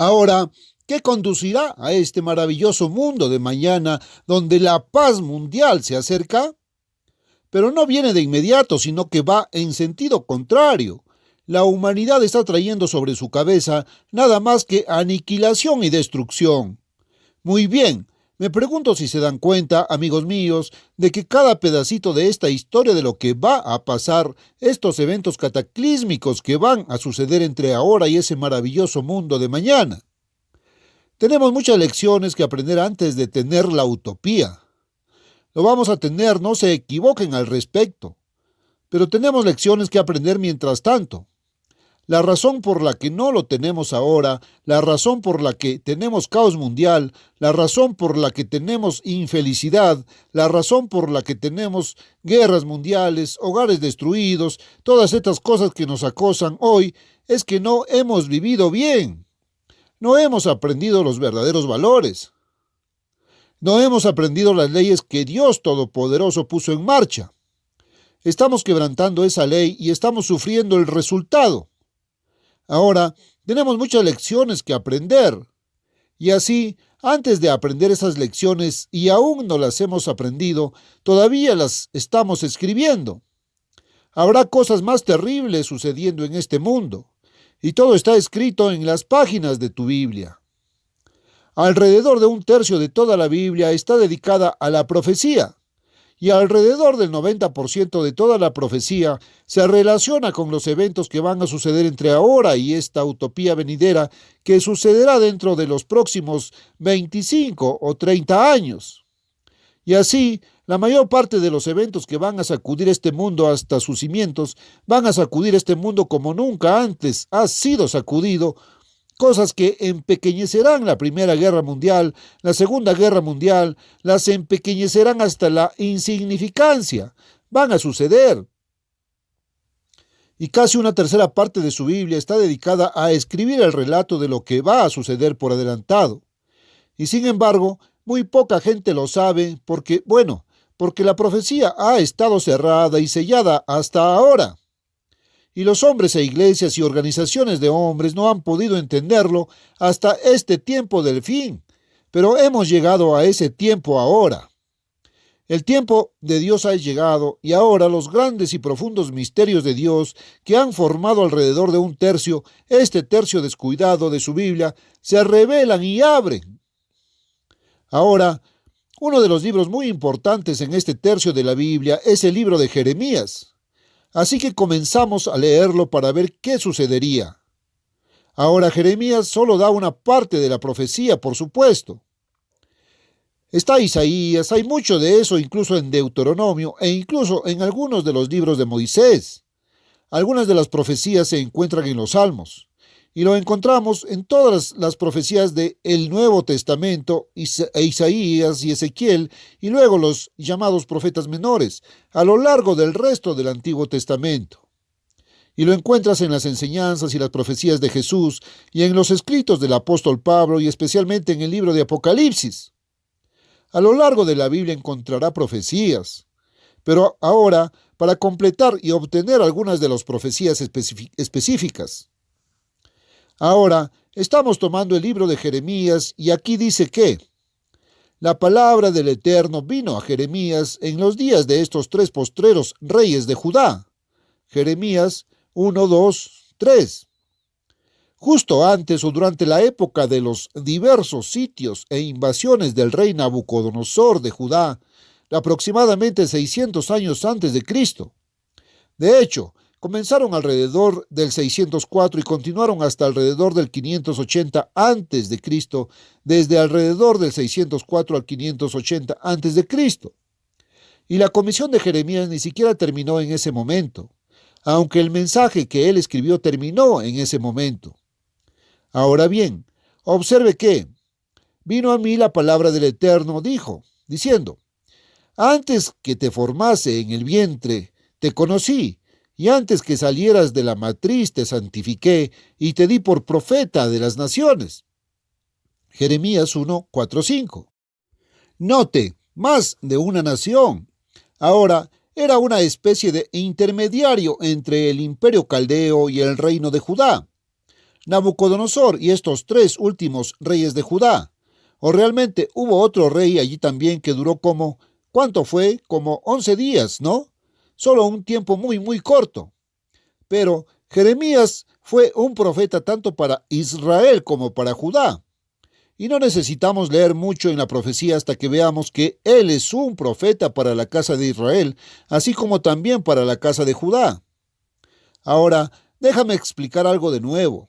Ahora, ¿qué conducirá a este maravilloso mundo de mañana donde la paz mundial se acerca? Pero no viene de inmediato, sino que va en sentido contrario. La humanidad está trayendo sobre su cabeza nada más que aniquilación y destrucción. Muy bien, me pregunto si se dan cuenta, amigos míos, de que cada pedacito de esta historia de lo que va a pasar, estos eventos cataclísmicos que van a suceder entre ahora y ese maravilloso mundo de mañana. Tenemos muchas lecciones que aprender antes de tener la utopía. Lo vamos a tener, no se equivoquen al respecto. Pero tenemos lecciones que aprender mientras tanto. La razón por la que no lo tenemos ahora, la razón por la que tenemos caos mundial, la razón por la que tenemos infelicidad, la razón por la que tenemos guerras mundiales, hogares destruidos, todas estas cosas que nos acosan hoy, es que no hemos vivido bien. No hemos aprendido los verdaderos valores. No hemos aprendido las leyes que Dios Todopoderoso puso en marcha. Estamos quebrantando esa ley y estamos sufriendo el resultado. Ahora, tenemos muchas lecciones que aprender. Y así, antes de aprender esas lecciones, y aún no las hemos aprendido, todavía las estamos escribiendo. Habrá cosas más terribles sucediendo en este mundo. Y todo está escrito en las páginas de tu Biblia. Alrededor de un tercio de toda la Biblia está dedicada a la profecía. Y alrededor del 90% de toda la profecía se relaciona con los eventos que van a suceder entre ahora y esta utopía venidera que sucederá dentro de los próximos 25 o 30 años. Y así, la mayor parte de los eventos que van a sacudir este mundo hasta sus cimientos, van a sacudir este mundo como nunca antes ha sido sacudido. Cosas que empequeñecerán la Primera Guerra Mundial, la Segunda Guerra Mundial, las empequeñecerán hasta la insignificancia. Van a suceder. Y casi una tercera parte de su Biblia está dedicada a escribir el relato de lo que va a suceder por adelantado. Y sin embargo, muy poca gente lo sabe porque la profecía ha estado cerrada y sellada hasta ahora. Y los hombres e iglesias y organizaciones de hombres no han podido entenderlo hasta este tiempo del fin. Pero hemos llegado a ese tiempo ahora. El tiempo de Dios ha llegado y ahora los grandes y profundos misterios de Dios que han formado alrededor de un tercio, este tercio descuidado de su Biblia, se revelan y abren. Ahora, uno de los libros muy importantes en este tercio de la Biblia es el libro de Jeremías. Así que comenzamos a leerlo para ver qué sucedería. Ahora Jeremías solo da una parte de la profecía, por supuesto. Está Isaías, hay mucho de eso incluso en Deuteronomio e incluso en algunos de los libros de Moisés. Algunas de las profecías se encuentran en los Salmos. Y lo encontramos en todas las profecías del Nuevo Testamento, Isaías y Ezequiel, y luego los llamados profetas menores, a lo largo del resto del Antiguo Testamento. Y lo encuentras en las enseñanzas y las profecías de Jesús, y en los escritos del apóstol Pablo, y especialmente en el libro de Apocalipsis. A lo largo de la Biblia encontrará profecías. Pero ahora, para completar y obtener algunas de las profecías específicas. Ahora, estamos tomando el libro de Jeremías y aquí dice que la palabra del Eterno vino a Jeremías en los días de estos tres postreros reyes de Judá. Jeremías 1, 2, 3. Justo antes o durante la época de los diversos sitios e invasiones del rey Nabucodonosor de Judá, aproximadamente 600 años antes de Cristo. De hecho, comenzaron alrededor del 604 y continuaron hasta alrededor del 580 antes de Cristo, desde alrededor del 604 al 580 antes de Cristo. Y la comisión de Jeremías ni siquiera terminó en ese momento, aunque el mensaje que él escribió terminó en ese momento. Ahora bien, observe que vino a mí la palabra del Eterno, diciendo, antes que te formase en el vientre, te conocí, y antes que salieras de la matriz te santifiqué y te di por profeta de las naciones. Jeremías 1, 4, 5. Note, más de una nación. Ahora, era una especie de intermediario entre el imperio caldeo y el reino de Judá. Nabucodonosor y estos tres últimos reyes de Judá. O realmente hubo otro rey allí también que duró ¿cuánto fue? Como 11 días, ¿no? Solo un tiempo muy, muy corto. Pero Jeremías fue un profeta tanto para Israel como para Judá. Y no necesitamos leer mucho en la profecía hasta que veamos que él es un profeta para la casa de Israel, así como también para la casa de Judá. Ahora, déjame explicar algo de nuevo.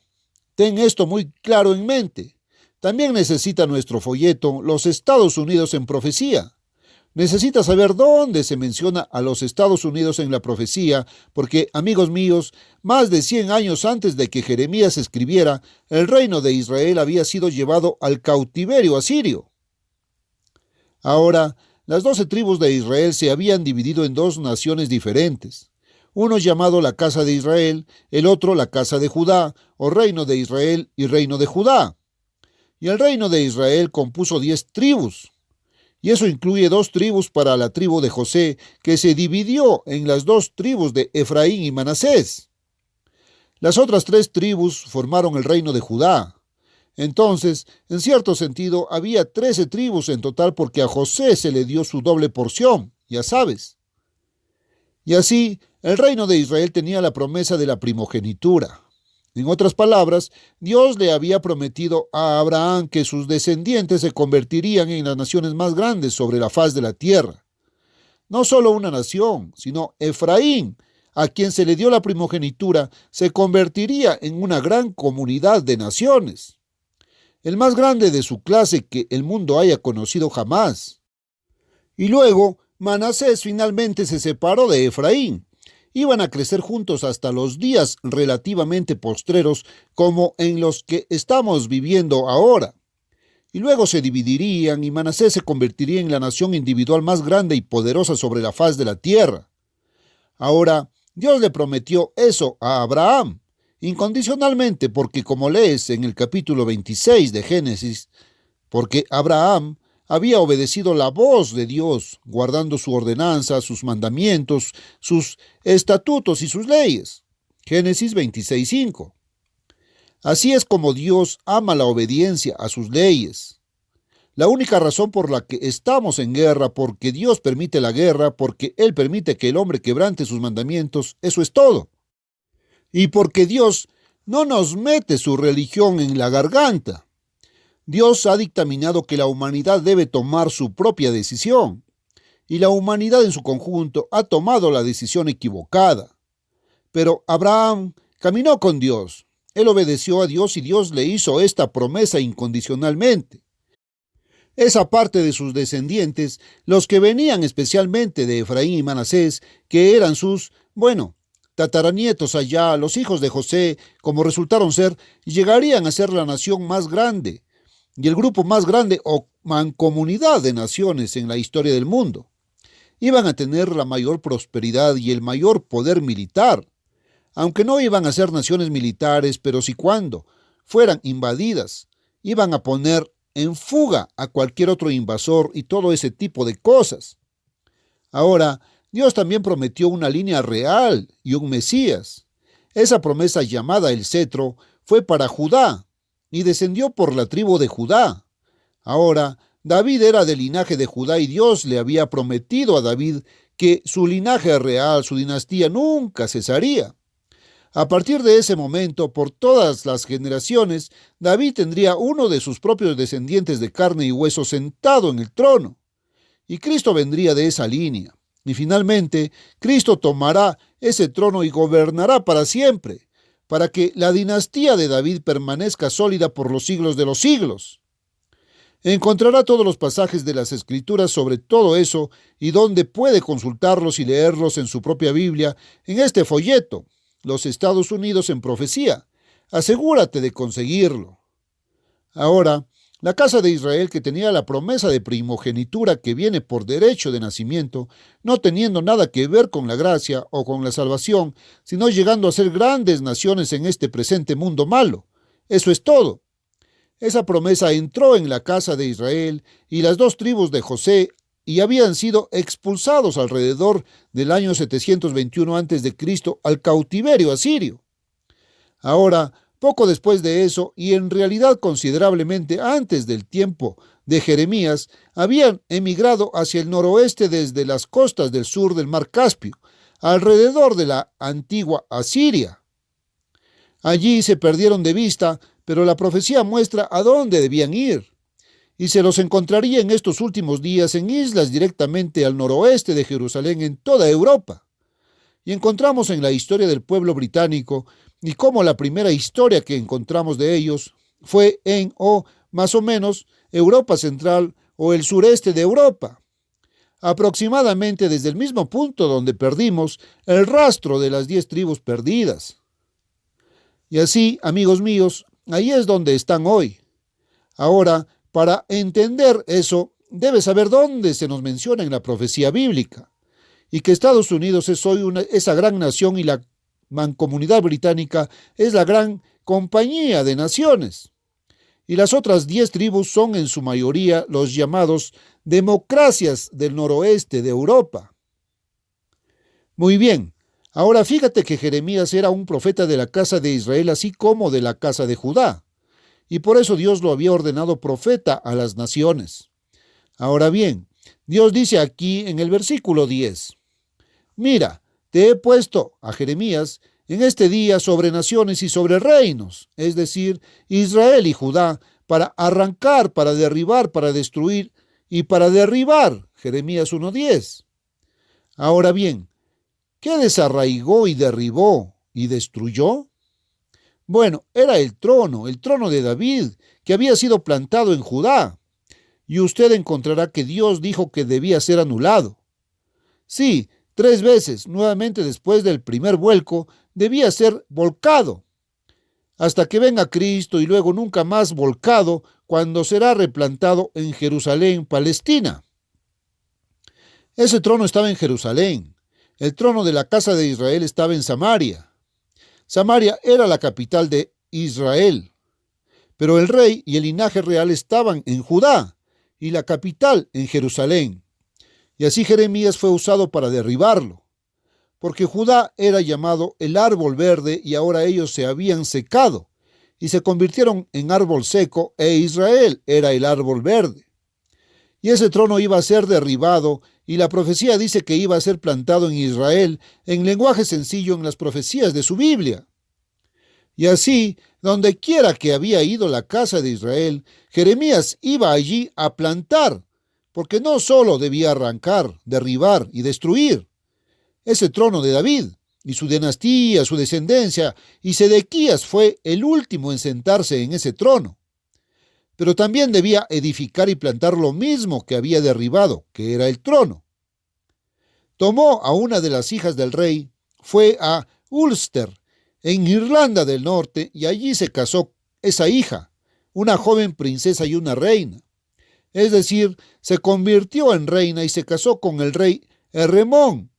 Ten esto muy claro en mente. También necesita nuestro folleto Los Estados Unidos en Profecía. Necesita saber dónde se menciona a los Estados Unidos en la profecía, porque, amigos míos, más de 100 años antes de que Jeremías escribiera, el reino de Israel había sido llevado al cautiverio asirio. Ahora, las 12 tribus de Israel se habían dividido en dos naciones diferentes. Uno llamado la casa de Israel, el otro la casa de Judá, o reino de Israel y reino de Judá. Y el reino de Israel compuso 10 tribus. Y eso incluye 2 tribus para la tribu de José, que se dividió en las 2 tribus de Efraín y Manasés. Las otras 3 tribus formaron el reino de Judá. Entonces, en cierto sentido, había 13 tribus en total porque a José se le dio su doble porción, ya sabes. Y así, el reino de Israel tenía la promesa de la primogenitura. En otras palabras, Dios le había prometido a Abraham que sus descendientes se convertirían en las naciones más grandes sobre la faz de la tierra. No solo una nación, sino Efraín, a quien se le dio la primogenitura, se convertiría en una gran comunidad de naciones, el más grande de su clase que el mundo haya conocido jamás. Y luego, Manasés finalmente se separó de Efraín. Iban a crecer juntos hasta los días relativamente postreros como en los que estamos viviendo ahora. Y luego se dividirían y Manasés se convertiría en la nación individual más grande y poderosa sobre la faz de la tierra. Ahora, Dios le prometió eso a Abraham, incondicionalmente, porque como lees en el capítulo 26 de Génesis, porque Abraham había obedecido la voz de Dios, guardando su ordenanza, sus mandamientos, sus estatutos y sus leyes. Génesis 26:5. Así es como Dios ama la obediencia a sus leyes. La única razón por la que estamos en guerra, porque Dios permite la guerra, porque Él permite que el hombre quebrante sus mandamientos, eso es todo. Y porque Dios no nos mete su religión en la garganta. Dios ha dictaminado que la humanidad debe tomar su propia decisión, y la humanidad en su conjunto ha tomado la decisión equivocada. Pero Abraham caminó con Dios, él obedeció a Dios y Dios le hizo esta promesa incondicionalmente. Esa parte de sus descendientes, los que venían especialmente de Efraín y Manasés, que eran sus, tataranietos allá, los hijos de José, como resultaron ser, llegarían a ser la nación más grande, y el grupo más grande o mancomunidad de naciones en la historia del mundo. Iban a tener la mayor prosperidad y el mayor poder militar, aunque no iban a ser naciones militares, pero sí cuando fueran invadidas, iban a poner en fuga a cualquier otro invasor y todo ese tipo de cosas. Ahora, Dios también prometió una línea real y un Mesías. Esa promesa llamada el cetro fue para Judá, y descendió por la tribu de Judá. Ahora, David era del linaje de Judá y Dios le había prometido a David que su linaje real, su dinastía, nunca cesaría. A partir de ese momento, por todas las generaciones, David tendría uno de sus propios descendientes de carne y hueso sentado en el trono. Y Cristo vendría de esa línea. Y finalmente, Cristo tomará ese trono y gobernará para siempre, para que la dinastía de David permanezca sólida por los siglos de los siglos. Encontrará todos los pasajes de las Escrituras sobre todo eso y donde puede consultarlos y leerlos en su propia Biblia en este folleto, Los Estados Unidos en Profecía. Asegúrate de conseguirlo. Ahora, la casa de Israel, que tenía la promesa de primogenitura que viene por derecho de nacimiento, no teniendo nada que ver con la gracia o con la salvación, sino llegando a ser grandes naciones en este presente mundo malo. Eso es todo. Esa promesa entró en la casa de Israel y las 2 tribus de José y habían sido expulsados alrededor del año 721 a.C. al cautiverio asirio. Ahora, Poco después de eso, y en realidad considerablemente antes del tiempo de Jeremías, habían emigrado hacia el noroeste desde las costas del sur del Mar Caspio, alrededor de la antigua Asiria. Allí se perdieron de vista, pero la profecía muestra a dónde debían ir, y se los encontraría en estos últimos días en islas directamente al noroeste de Jerusalén en toda Europa. Y encontramos en la historia del pueblo británico y cómo la primera historia que encontramos de ellos fue en, o más o menos, Europa Central o el sureste de Europa, aproximadamente desde el mismo punto donde perdimos el rastro de las 10 tribus perdidas. Y así, amigos míos, ahí es donde están hoy. Ahora, para entender eso, debes saber dónde se nos menciona en la profecía bíblica, y que Estados Unidos es hoy esa gran nación y la mancomunidad británica es la gran compañía de naciones. Y las otras 10 tribus son en su mayoría los llamados democracias del noroeste de Europa. Muy bien, ahora fíjate que Jeremías era un profeta de la casa de Israel así como de la casa de Judá, y por eso Dios lo había ordenado profeta a las naciones. Ahora bien, Dios dice aquí en el versículo 10, mira, te he puesto a Jeremías en este día sobre naciones y sobre reinos, es decir, Israel y Judá, para arrancar, para derribar, para destruir y para derribar. Jeremías 1:10. Ahora bien, ¿qué desarraigó y derribó y destruyó? Bueno, era el trono de David, que había sido plantado en Judá. Y usted encontrará que Dios dijo que debía ser anulado. Sí, 3 veces, nuevamente después del primer vuelco, debía ser volcado, hasta que venga Cristo y luego nunca más volcado cuando será replantado en Jerusalén, Palestina. Ese trono estaba en Jerusalén. El trono de la casa de Israel estaba en Samaria. Samaria era la capital de Israel, pero el rey y el linaje real estaban en Judá y la capital en Jerusalén. Y así Jeremías fue usado para derribarlo, porque Judá era llamado el árbol verde y ahora ellos se habían secado y se convirtieron en árbol seco e Israel era el árbol verde. Y ese trono iba a ser derribado y la profecía dice que iba a ser plantado en Israel en lenguaje sencillo en las profecías de su Biblia. Y así, donde quiera que había ido la casa de Israel, Jeremías iba allí a plantar, porque no solo debía arrancar, derribar y destruir ese trono de David y su dinastía, su descendencia, y Sedequías fue el último en sentarse en ese trono, pero también debía edificar y plantar lo mismo que había derribado, que era el trono. Tomó a una de las hijas del rey, fue a Ulster, en Irlanda del Norte, y allí se casó esa hija, una joven princesa y una reina. Es decir, se convirtió en reina y se casó con el rey Herremón,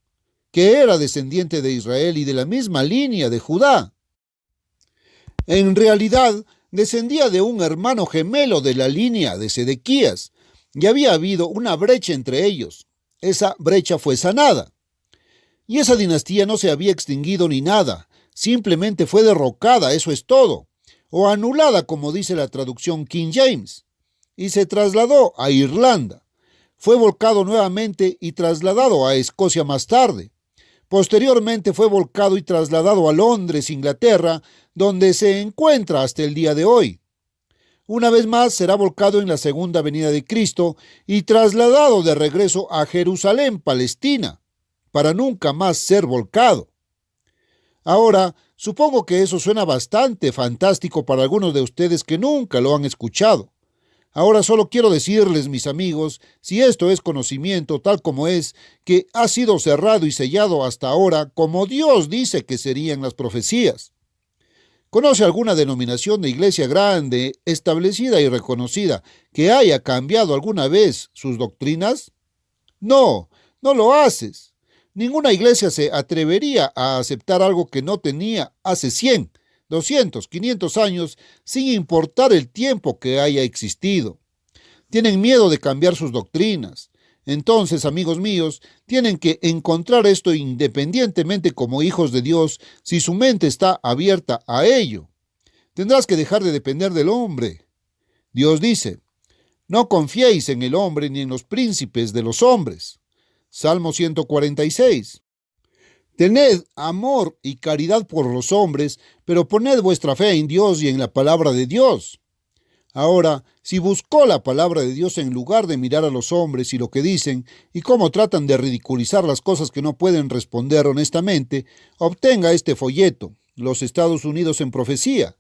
que era descendiente de Israel y de la misma línea de Judá. En realidad, descendía de un hermano gemelo de la línea de Sedequías, y había habido una brecha entre ellos. Esa brecha fue sanada. Y esa dinastía no se había extinguido ni nada, simplemente fue derrocada, eso es todo, o anulada como dice la traducción King James. Y se trasladó a Irlanda. Fue volcado nuevamente y trasladado a Escocia más tarde. Posteriormente fue volcado y trasladado a Londres, Inglaterra, donde se encuentra hasta el día de hoy. Una vez más será volcado en la segunda venida de Cristo y trasladado de regreso a Jerusalén, Palestina, para nunca más ser volcado. Ahora, supongo que eso suena bastante fantástico para algunos de ustedes que nunca lo han escuchado. Ahora solo quiero decirles, mis amigos, si esto es conocimiento tal como es, que ha sido cerrado y sellado hasta ahora como Dios dice que serían las profecías. ¿Conoce alguna denominación de iglesia grande, establecida y reconocida, que haya cambiado alguna vez sus doctrinas? No, no lo haces. Ninguna iglesia se atrevería a aceptar algo que no tenía hace 100, 200, 500 años, sin importar el tiempo que haya existido. Tienen miedo de cambiar sus doctrinas. Entonces, amigos míos, tienen que encontrar esto independientemente como hijos de Dios, si su mente está abierta a ello. Tendrás que dejar de depender del hombre. Dios dice, no confiéis en el hombre ni en los príncipes de los hombres. Salmo 146. Tened amor y caridad por los hombres, pero poned vuestra fe en Dios y en la palabra de Dios. Ahora, si buscó la palabra de Dios en lugar de mirar a los hombres y lo que dicen, y cómo tratan de ridiculizar las cosas que no pueden responder honestamente, obtenga este folleto, Los Estados Unidos en Profecía.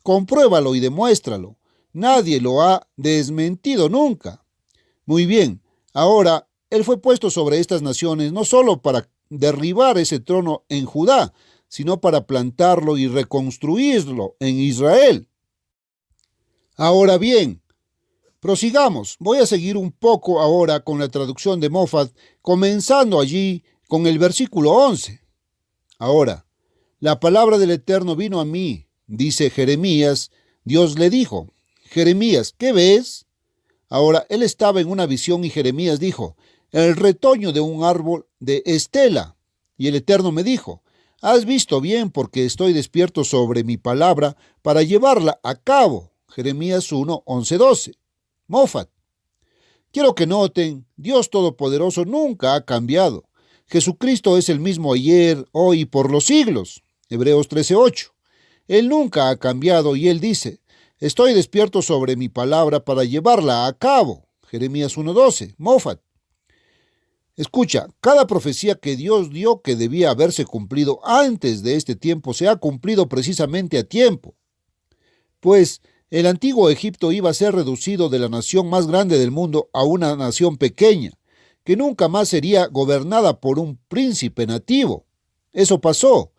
Compruébalo y demuéstralo. Nadie lo ha desmentido nunca. Muy bien, ahora, él fue puesto sobre estas naciones no solo para derribar ese trono en Judá, sino para plantarlo y reconstruirlo en Israel. Ahora bien, prosigamos. Voy a seguir un poco ahora con la traducción de Moffat, comenzando allí con el versículo 11. Ahora, la palabra del Eterno vino a mí, dice Jeremías. Dios le dijo, Jeremías, ¿qué ves? Ahora, él estaba en una visión y Jeremías dijo, el retoño de un árbol de estela. Y el Eterno me dijo, has visto bien porque estoy despierto sobre mi palabra para llevarla a cabo. Jeremías 1, 11, 12. Moffat. Quiero que noten, Dios Todopoderoso nunca ha cambiado. Jesucristo es el mismo ayer, hoy y por los siglos. Hebreos 13, 8. Él nunca ha cambiado y él dice, estoy despierto sobre mi palabra para llevarla a cabo. Jeremías 1, 12. Moffat. Escucha, cada profecía que Dios dio que debía haberse cumplido antes de este tiempo se ha cumplido precisamente a tiempo. Pues el antiguo Egipto iba a ser reducido de la nación más grande del mundo a una nación pequeña, que nunca más sería gobernada por un príncipe nativo. Eso pasó.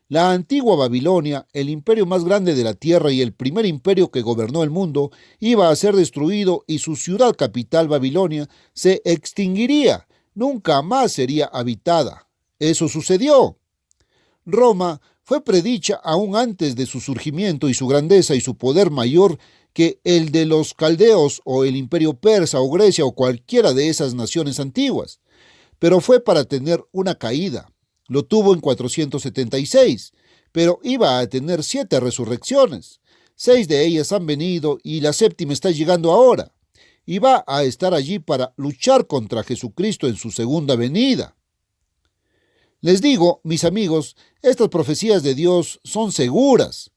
La antigua Babilonia, el imperio más grande de la tierra y el primer imperio que gobernó el mundo, iba a ser destruido y su ciudad capital, Babilonia, se extinguiría. Nunca más sería habitada. Eso sucedió. Roma fue predicha aún antes de su surgimiento y su grandeza y su poder mayor que el de los caldeos o el imperio persa o Grecia o cualquiera de esas naciones antiguas. Pero fue para tener una caída. Lo tuvo en 476, pero iba a tener 7 resurrecciones. 6 de ellas han venido y la 7ª está llegando ahora. Y va a estar allí para luchar contra Jesucristo en su segunda venida. Les digo, mis amigos, estas profecías de Dios son seguras.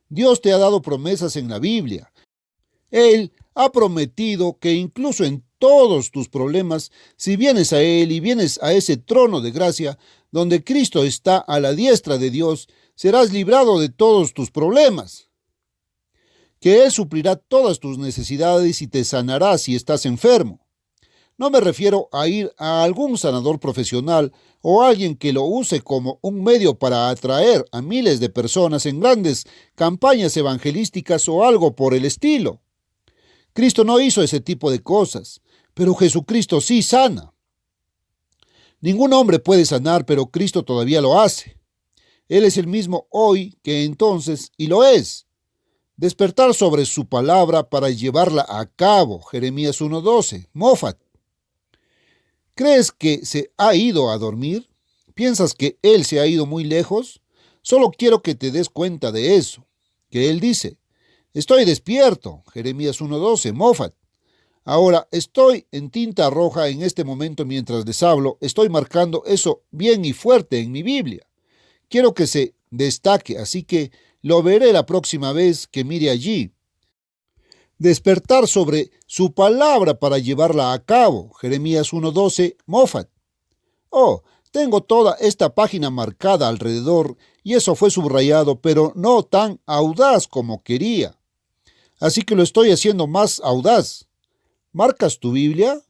Dios te ha dado promesas en la Biblia. Él ha prometido que incluso en todos tus problemas, si vienes a Él y vienes a ese trono de gracia, donde Cristo está a la diestra de Dios, serás librado de todos tus problemas. Que Él suplirá todas tus necesidades y te sanará si estás enfermo. No me refiero a ir a algún sanador profesional o alguien que lo use como un medio para atraer a miles de personas en grandes campañas evangelísticas o algo por el estilo. Cristo no hizo ese tipo de cosas, pero Jesucristo sí sana. Ningún hombre puede sanar, pero Cristo todavía lo hace. Él es el mismo hoy que entonces y lo es. Despertar sobre su palabra para llevarla a cabo. Jeremías 1:12. Moffat. ¿Crees que se ha ido a dormir? ¿Piensas que Él se ha ido muy lejos? Solo quiero que te des cuenta de eso, que Él dice, estoy despierto, Jeremías 1:12, Moffat. Ahora, estoy en tinta roja en este momento mientras les hablo, estoy marcando eso bien y fuerte en mi Biblia. Quiero que se destaque, así que lo veré la próxima vez que mire allí. Despertar sobre su palabra para llevarla a cabo. Jeremías 1:12, Moffat. Oh, tengo toda esta página marcada alrededor y eso fue subrayado, pero no tan audaz como quería. Así que lo estoy haciendo más audaz. ¿Marcas tu Biblia?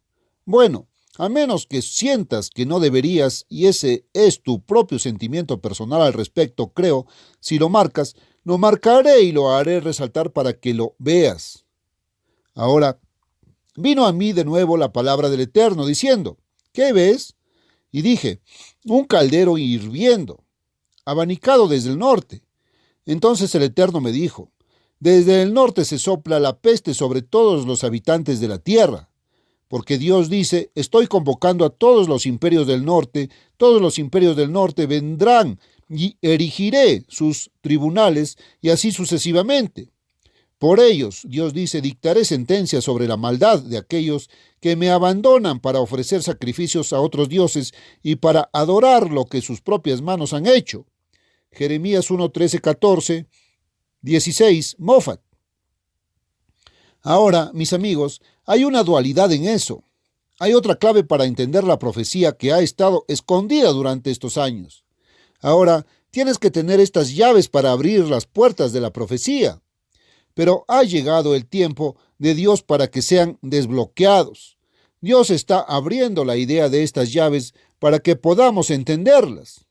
Bueno, a menos que sientas que no deberías y ese es tu propio sentimiento personal al respecto, creo, si lo marcas, lo marcaré y lo haré resaltar para que lo veas. Ahora, vino a mí de nuevo la palabra del Eterno, diciendo, ¿qué ves? Y dije, un caldero hirviendo, abanicado desde el norte. Entonces el Eterno me dijo, desde el norte se sopla la peste sobre todos los habitantes de la tierra, porque Dios dice, estoy convocando a todos los imperios del norte vendrán y erigiré sus tribunales, y así sucesivamente. Por ellos, Dios dice, dictaré sentencia sobre la maldad de aquellos que me abandonan para ofrecer sacrificios a otros dioses y para adorar lo que sus propias manos han hecho. Jeremías 1, 13, 14, 16, Mofat. Ahora, mis amigos, hay una dualidad en eso. Hay otra clave para entender la profecía que ha estado escondida durante estos años. Ahora, tienes que tener estas llaves para abrir las puertas de la profecía. Pero ha llegado el tiempo de Dios para que sean desbloqueados. Dios está abriendo la idea de estas llaves para que podamos entenderlas.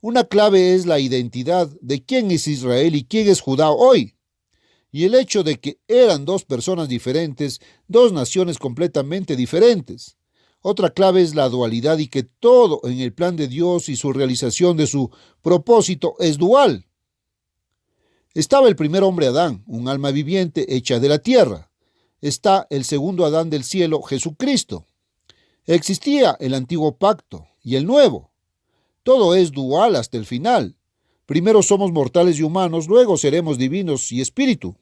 Una clave es la identidad de quién es Israel y quién es Judá hoy. Y el hecho de que eran dos personas diferentes, dos naciones completamente diferentes. Otra clave es la dualidad y que todo en el plan de Dios y su realización de su propósito es dual. Estaba el primer hombre Adán, un alma viviente hecha de la tierra. Está el segundo Adán del cielo, Jesucristo. Existía el antiguo pacto y el nuevo. Todo es dual hasta el final. Primero somos mortales y humanos, luego seremos divinos y espíritu.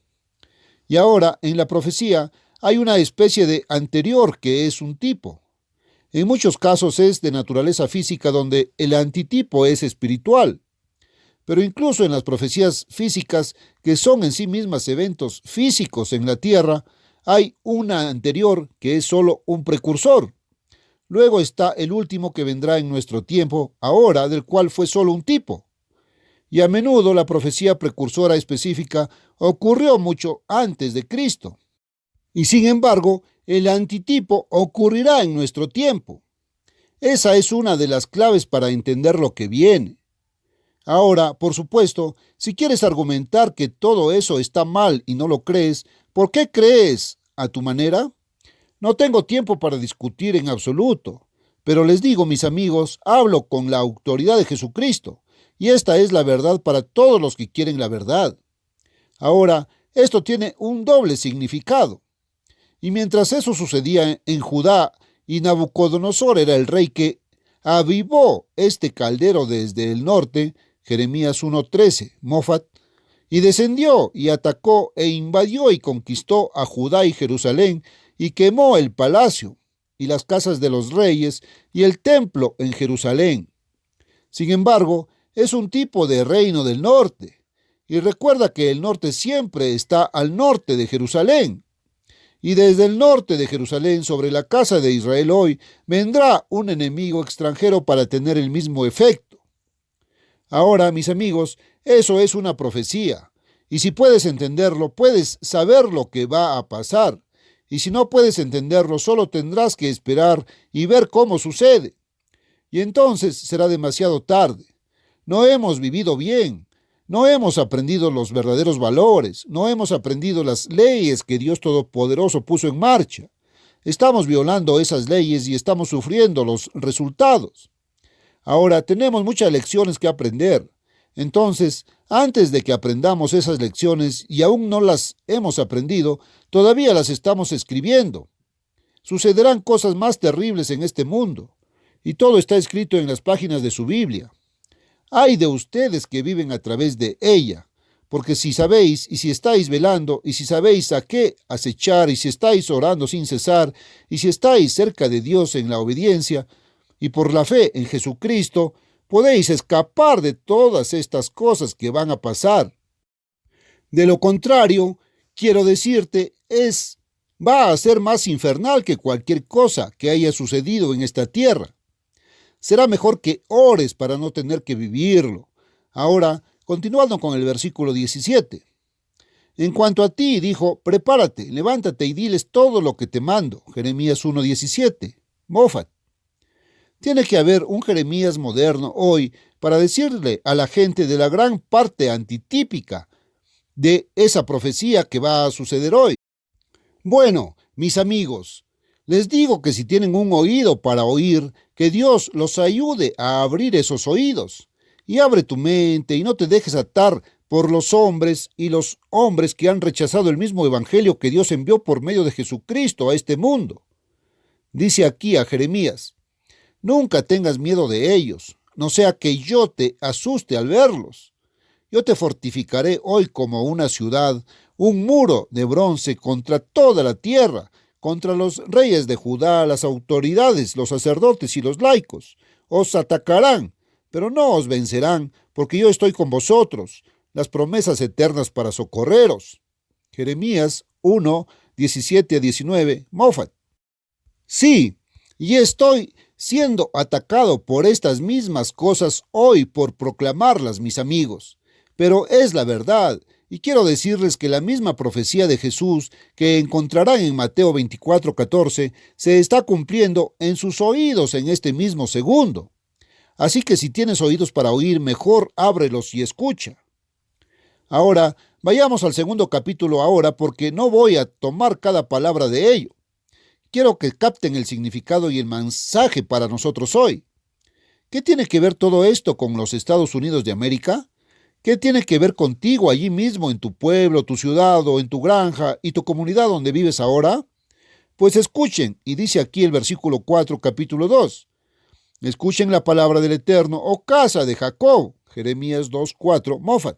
Y ahora, en la profecía, hay una especie de anterior que es un tipo. En muchos casos es de naturaleza física, donde el antitipo es espiritual. Pero incluso en las profecías físicas, que son en sí mismas eventos físicos en la tierra, hay una anterior que es solo un precursor. Luego está el último que vendrá en nuestro tiempo, ahora, del cual fue solo un tipo. Y a menudo la profecía precursora específica ocurrió mucho antes de Cristo. Y sin embargo, el antitipo ocurrirá en nuestro tiempo. Esa es una de las claves para entender lo que viene. Ahora, por supuesto, si quieres argumentar que todo eso está mal y no lo crees, ¿por qué crees a tu manera? No tengo tiempo para discutir en absoluto, pero les digo, mis amigos, hablo con la autoridad de Jesucristo, y esta es la verdad para todos los que quieren la verdad. Ahora, esto tiene un doble significado. Y mientras eso sucedía en Judá y Nabucodonosor era el rey que avivó este caldero desde el norte, Jeremías 1:13, Mofat, y descendió y atacó e invadió y conquistó a Judá y Jerusalén y quemó el palacio y las casas de los reyes y el templo en Jerusalén. Sin embargo, es un tipo de reino del norte. Y recuerda que el norte siempre está al norte de Jerusalén. Y desde el norte de Jerusalén, sobre la casa de Israel hoy, vendrá un enemigo extranjero para tener el mismo efecto. Ahora, mis amigos, eso es una profecía. Y si puedes entenderlo, puedes saber lo que va a pasar. Y si no puedes entenderlo, solo tendrás que esperar y ver cómo sucede. Y entonces será demasiado tarde. No hemos vivido bien. No hemos aprendido los verdaderos valores, no hemos aprendido las leyes que Dios Todopoderoso puso en marcha. Estamos violando esas leyes y estamos sufriendo los resultados. Ahora, tenemos muchas lecciones que aprender. Entonces, antes de que aprendamos esas lecciones y aún no las hemos aprendido, todavía las estamos escribiendo. Sucederán cosas más terribles en este mundo, y todo está escrito en las páginas de su Biblia. Ay de ustedes que viven a través de ella, porque si sabéis y si estáis velando y si sabéis a qué acechar y si estáis orando sin cesar y si estáis cerca de Dios en la obediencia y por la fe en Jesucristo, podéis escapar de todas estas cosas que van a pasar. De lo contrario, quiero decirte, va a ser más infernal que cualquier cosa que haya sucedido en esta tierra. Será mejor que ores para no tener que vivirlo. Ahora, continuando con el versículo 17. En cuanto a ti, dijo, prepárate, levántate y diles todo lo que te mando. Jeremías 1:17. Mofat. Tiene que haber un Jeremías moderno hoy para decirle a la gente de la gran parte antitípica de esa profecía que va a suceder hoy. Bueno, mis amigos, les digo que si tienen un oído para oír, que Dios los ayude a abrir esos oídos. Y abre tu mente y no te dejes atar por los hombres y los hombres que han rechazado el mismo evangelio que Dios envió por medio de Jesucristo a este mundo. Dice aquí a Jeremías, nunca tengas miedo de ellos, no sea que yo te asuste al verlos. Yo te fortificaré hoy como una ciudad, un muro de bronce contra toda la tierra, contra los reyes de Judá, las autoridades, los sacerdotes y los laicos. Os atacarán, pero no os vencerán, porque yo estoy con vosotros, las promesas eternas para socorreros. Jeremías 1, 17 a 19, Moffat. Sí, y estoy siendo atacado por estas mismas cosas hoy por proclamarlas, mis amigos. Pero es la verdad, y quiero decirles que la misma profecía de Jesús que encontrarán en Mateo 24:14 se está cumpliendo en sus oídos en este mismo segundo. Así que si tienes oídos para oír, mejor ábrelos y escucha. Ahora, vayamos al segundo capítulo ahora porque no voy a tomar cada palabra de ello. Quiero que capten el significado y el mensaje para nosotros hoy. ¿Qué tiene que ver todo esto con los Estados Unidos de América? ¿Qué tiene que ver contigo allí mismo, en tu pueblo, tu ciudad o en tu granja y tu comunidad donde vives ahora? Pues escuchen, y dice aquí el versículo 4, capítulo 2. Escuchen la palabra del Eterno, oh casa de Jacob. Jeremías 2:4, Moffat.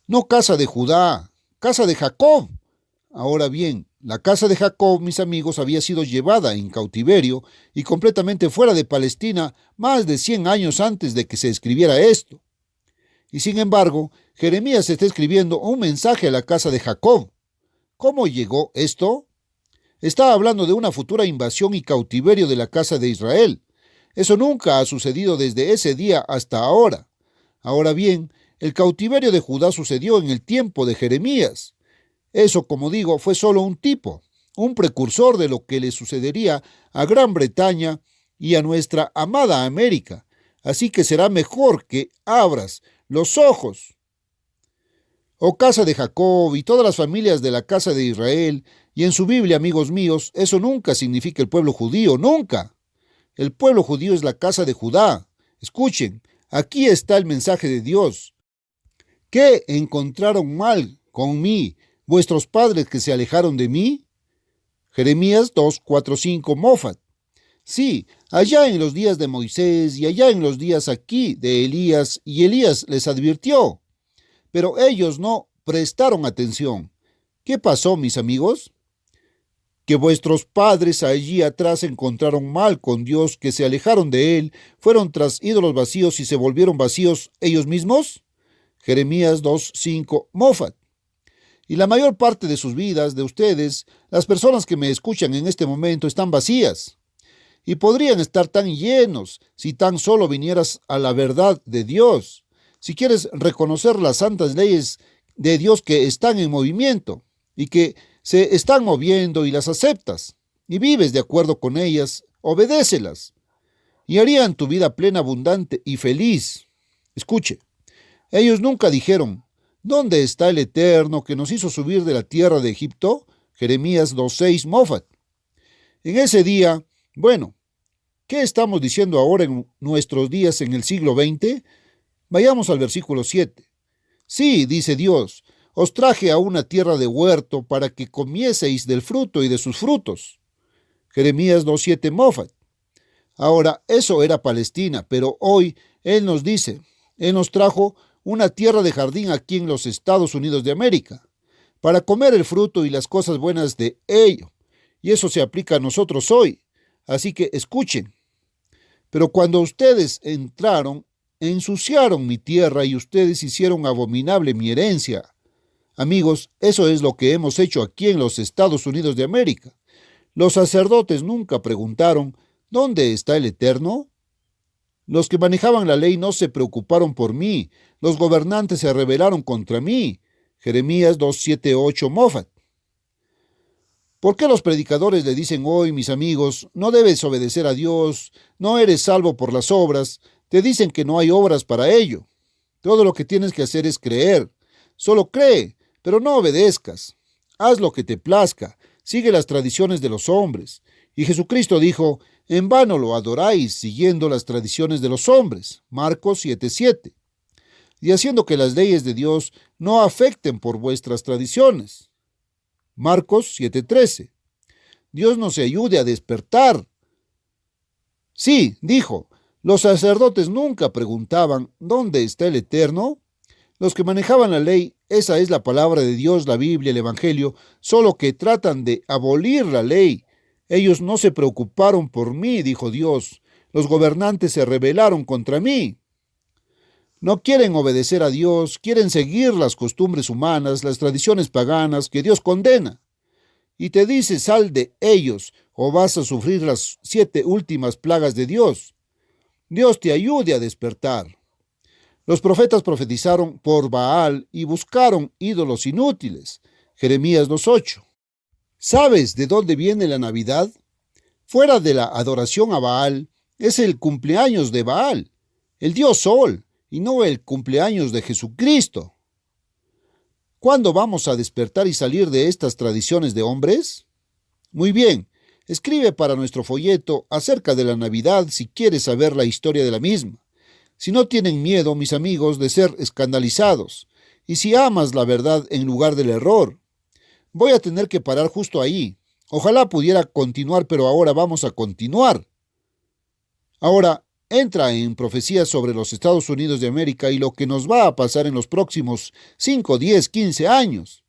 No casa de Judá, casa de Jacob. Ahora bien, la casa de Jacob, mis amigos, había sido llevada en cautiverio y completamente fuera de Palestina más de 100 años antes de que se escribiera esto. Y sin embargo, Jeremías está escribiendo un mensaje a la casa de Jacob. ¿Cómo llegó esto? Está hablando de una futura invasión y cautiverio de la casa de Israel. Eso nunca ha sucedido desde ese día hasta ahora. Ahora bien, el cautiverio de Judá sucedió en el tiempo de Jeremías. Eso, como digo, fue solo un tipo, un precursor de lo que le sucedería a Gran Bretaña y a nuestra amada América. Así que será mejor que abras los ojos. Oh casa de Jacob y todas las familias de la casa de Israel, y en su Biblia, amigos míos, eso nunca significa el pueblo judío, nunca. El pueblo judío es la casa de Judá. Escuchen, aquí está el mensaje de Dios. ¿Qué encontraron mal con mí vuestros padres que se alejaron de mí? Jeremías 2, 4, 5, Moffat. Sí, allá en los días de Moisés y allá en los días aquí de Elías, y Elías les advirtió. Pero ellos no prestaron atención. ¿Qué pasó, mis amigos? Que vuestros padres allí atrás encontraron mal con Dios, que se alejaron de Él, fueron tras ídolos vacíos y se volvieron vacíos ellos mismos. Jeremías 2, 5, Moffat. Y la mayor parte de sus vidas, de ustedes, las personas que me escuchan en este momento, están vacías. Y podrían estar tan llenos si tan solo vinieras a la verdad de Dios. Si quieres reconocer las santas leyes de Dios que están en movimiento y que se están moviendo y las aceptas y vives de acuerdo con ellas, obedécelas y harían tu vida plena, abundante y feliz. Escuche, ellos nunca dijeron, ¿dónde está el Eterno que nos hizo subir de la tierra de Egipto? Jeremías 2:6, Moffat. En ese día, bueno, ¿qué estamos diciendo ahora en nuestros días en el siglo XX? Vayamos al versículo 7. Sí, dice Dios, os traje a una tierra de huerto para que comieseis del fruto y de sus frutos. Jeremías 2:7, Moffat. Ahora, eso era Palestina, pero hoy Él nos dice, Él nos trajo una tierra de jardín aquí en los Estados Unidos de América, para comer el fruto y las cosas buenas de ello. Y eso se aplica a nosotros hoy. Así que escuchen. Pero cuando ustedes entraron, ensuciaron mi tierra y ustedes hicieron abominable mi herencia. Amigos, eso es lo que hemos hecho aquí en los Estados Unidos de América. Los sacerdotes nunca preguntaron, ¿dónde está el Eterno? Los que manejaban la ley no se preocuparon por mí. Los gobernantes se rebelaron contra mí. Jeremías 2:7-8, Moffat. ¿Por qué los predicadores le dicen hoy, mis amigos, no debes obedecer a Dios, no eres salvo por las obras? Te dicen que no hay obras para ello. Todo lo que tienes que hacer es creer. Solo cree, pero no obedezcas. Haz lo que te plazca. Sigue las tradiciones de los hombres. Y Jesucristo dijo, en vano lo adoráis siguiendo las tradiciones de los hombres. Marcos 7:7. Y haciendo que las leyes de Dios no afecten por vuestras tradiciones. Marcos 7:13. Dios nos ayude a despertar. Sí, dijo, Los sacerdotes nunca preguntaban ¿dónde está el Eterno? Los que manejaban la ley, esa es la palabra de Dios, la Biblia, el Evangelio, solo que tratan de abolir la ley. Ellos no se preocuparon por mí, dijo Dios. Los gobernantes se rebelaron contra mí. No quieren obedecer a Dios, quieren seguir las costumbres humanas, las tradiciones paganas que Dios condena. Y te dice, sal de ellos, o vas a sufrir las 7 últimas plagas de Dios. Dios te ayude a despertar. Los profetas profetizaron por Baal y buscaron ídolos inútiles. Jeremías 2:8. ¿Sabes de dónde viene la Navidad? Fuera de la adoración a Baal, es el cumpleaños de Baal, el dios Sol, y no el cumpleaños de Jesucristo. ¿Cuándo vamos a despertar y salir de estas tradiciones de hombres? Muy bien, escribe para nuestro folleto acerca de la Navidad si quieres saber la historia de la misma. Si no tienen miedo, mis amigos, de ser escandalizados, y si amas la verdad en lugar del error. Voy a tener que parar justo ahí. Ojalá pudiera continuar, pero ahora vamos a continuar. Ahora, entra en profecías sobre los Estados Unidos de América y lo que nos va a pasar en los próximos 5, 10, 15 años.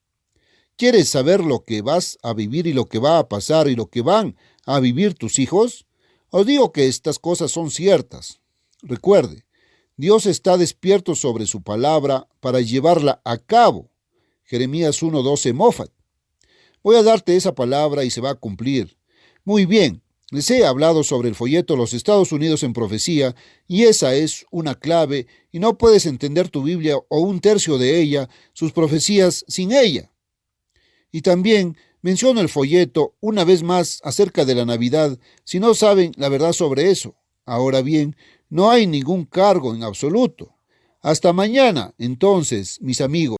¿Quieres saber lo que vas a vivir y lo que va a pasar y lo que van a vivir tus hijos? Os digo que estas cosas son ciertas. Recuerde, Dios está despierto sobre su palabra para llevarla a cabo. Jeremías 1:12 Mofat. Voy a darte esa palabra y se va a cumplir. Muy bien, les he hablado sobre el folleto Los Estados Unidos en Profecía y esa es una clave y no puedes entender tu Biblia o un tercio de ella, sus profecías, sin ella. Y también menciono el folleto una vez más acerca de la Navidad si no saben la verdad sobre eso. Ahora bien, no hay ningún cargo en absoluto. Hasta mañana, entonces, mis amigos.